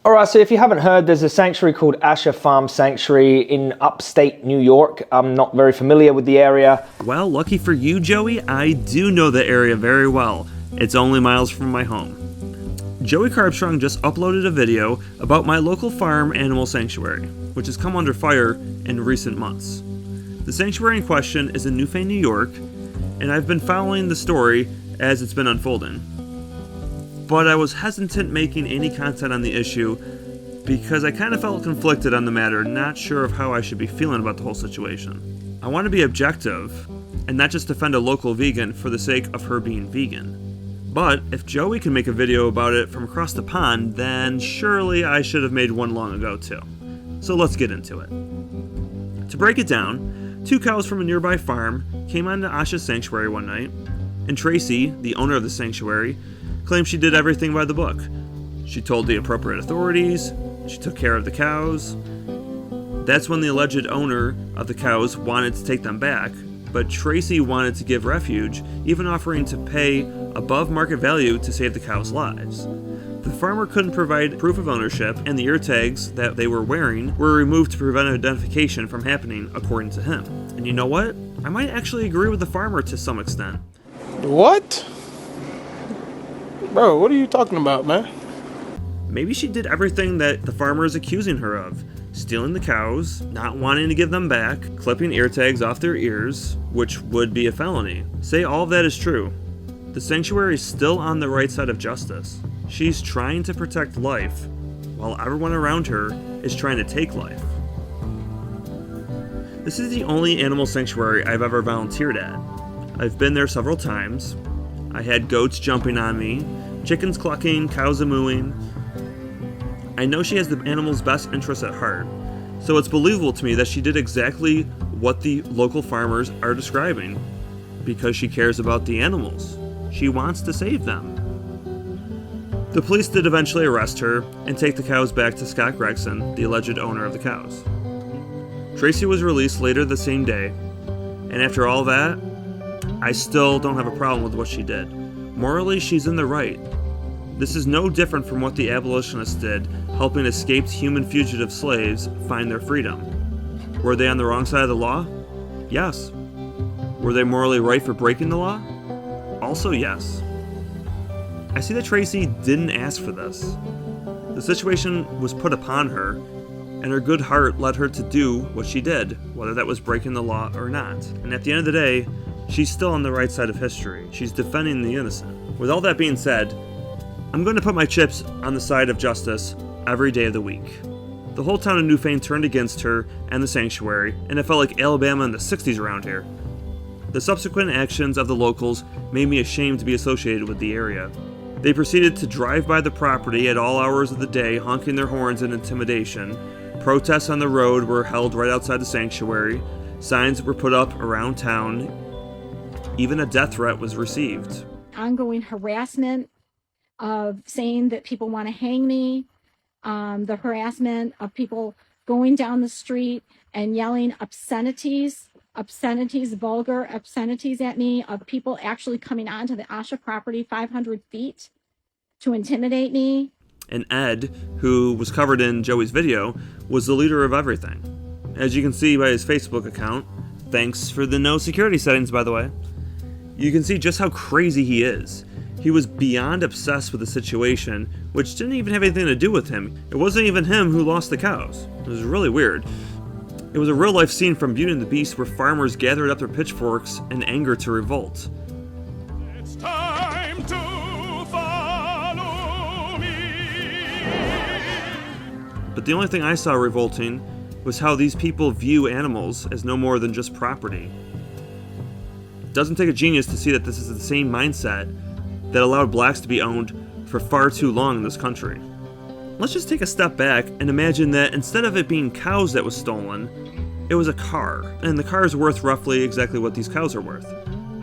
Alright, so if you haven't heard, there's a sanctuary called Mckee Farm Sanctuary in upstate New York. I'm not very familiar with the area. Well, lucky for you, Joey, I do know the area very well. It's only miles from my home. Joey Carbstrong just uploaded a video about my local farm animal sanctuary, which has come under fire in recent months. The sanctuary in question is in Newfane, New York, and I've been following the story as it's been unfolding. But I was hesitant making any content on the issue because I kind of felt conflicted on the matter, not sure of how I should be feeling about the whole situation. I want to be objective and not just defend a local vegan for the sake of her being vegan. But if Joey can make a video about it from across the pond, then surely I should have made one long ago too. So let's get into it. To break it down, 2 cows from a nearby farm came onto Mckee's sanctuary one night, and Tracy, the owner of the sanctuary, claimed she did everything by the book. She told the appropriate authorities, she took care of the cows. That's when the alleged owner of the cows wanted to take them back, but Tracy wanted to give refuge, even offering to pay above market value to save the cows' lives. The farmer couldn't provide proof of ownership, and the ear tags that they were wearing were removed to prevent identification from happening, according to him. And you know what? I might actually agree with the farmer to some extent. What? Bro, what are you talking about, man? Maybe she did everything that the farmer is accusing her of. Stealing the cows, not wanting to give them back, clipping ear tags off their ears, which would be a felony. Say all of that is true. The sanctuary is still on the right side of justice. She's trying to protect life, while everyone around her is trying to take life. This is the only animal sanctuary I've ever volunteered at. I've been there several times. I had goats jumping on me, chickens clucking, cows mooing. I know she has the animal's best interests at heart, so it's believable to me that she did exactly what the local farmers are describing, because she cares about the animals. She wants to save them. The police did eventually arrest her and take the cows back to Scott Gregson, the alleged owner of the cows. Tracy was released later the same day, and after all that, I still don't have a problem with what she did. Morally, she's in the right. This is no different from what the abolitionists did, helping escaped human fugitive slaves find their freedom. Were they on the wrong side of the law? Yes. Were they morally right for breaking the law? Also yes. I see that Tracy didn't ask for this. The situation was put upon her, and her good heart led her to do what she did, whether that was breaking the law or not. And at the end of the day, she's still on the right side of history. She's defending the innocent. With all that being said, I'm going to put my chips on the side of justice every day of the week. The whole town of Newfane turned against her and the sanctuary, and it felt like Alabama in the 60s around here. The subsequent actions of the locals made me ashamed to be associated with the area. They proceeded to drive by the property at all hours of the day, honking their horns in intimidation. Protests on the road were held right outside the sanctuary. Signs were put up around town. Even a death threat was received. Ongoing harassment of saying that people want to hang me, the harassment of people going down the street and yelling obscenities, vulgar obscenities at me, of people actually coming onto the Mckee property 500 feet to intimidate me. And Ed, who was covered in Joey's video, was the leader of everything. As you can see by his Facebook account, thanks for the no security settings by the way, you can see just how crazy he is. He was beyond obsessed with the situation, which didn't even have anything to do with him. It wasn't even him who lost the cows. It was really weird. It was a real-life scene from Beauty and the Beast where farmers gathered up their pitchforks in anger to revolt. It's time to follow me. But the only thing I saw revolting was how these people view animals as no more than just property. It doesn't take a genius to see that this is the same mindset that allowed blacks to be owned for far too long in this country. Let's just take a step back and imagine that instead of it being cows that was stolen, it was a car, and the car is worth roughly exactly what these cows are worth.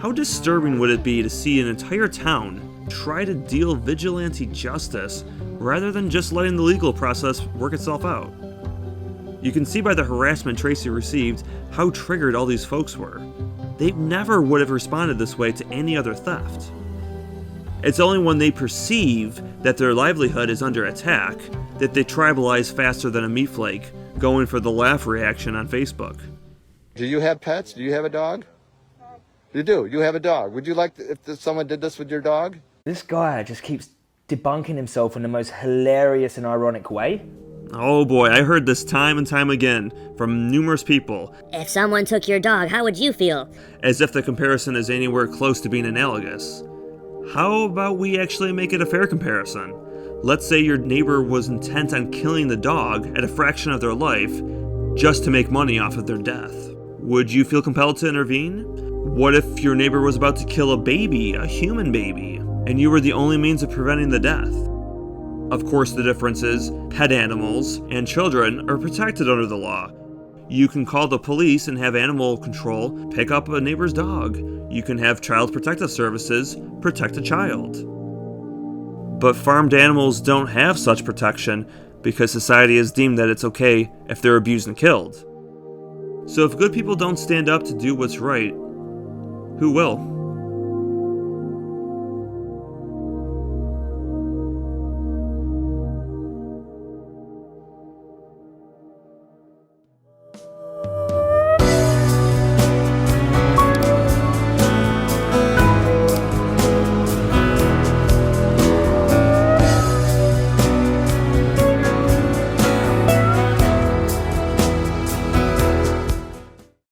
How disturbing would it be to see an entire town try to deal vigilante justice rather than just letting the legal process work itself out? You can see by the harassment Tracy received how triggered all these folks were. They never would have responded this way to any other theft. It's only when they perceive that their livelihood is under attack that they tribalize faster than a meat flake, going for the laugh reaction on Facebook. Do you have pets? Do you have a dog? You do. You have a dog. Would you like if someone did this with your dog? This guy just keeps debunking himself in the most hilarious and ironic way. Oh boy, I heard this time and time again from numerous people. If someone took your dog, how would you feel? As if the comparison is anywhere close to being analogous. How about we actually make it a fair comparison? Let's say your neighbor was intent on killing the dog at a fraction of their life just to make money off of their death. Would you feel compelled to intervene? What if your neighbor was about to kill a baby, a human baby, and you were the only means of preventing the death? Of course, the difference is pet animals and children are protected under the law. You can call the police and have animal control pick up a neighbor's dog. You can have Child Protective Services protect a child. But farmed animals don't have such protection because society has deemed that it's okay if they're abused and killed. So if good people don't stand up to do what's right, who will?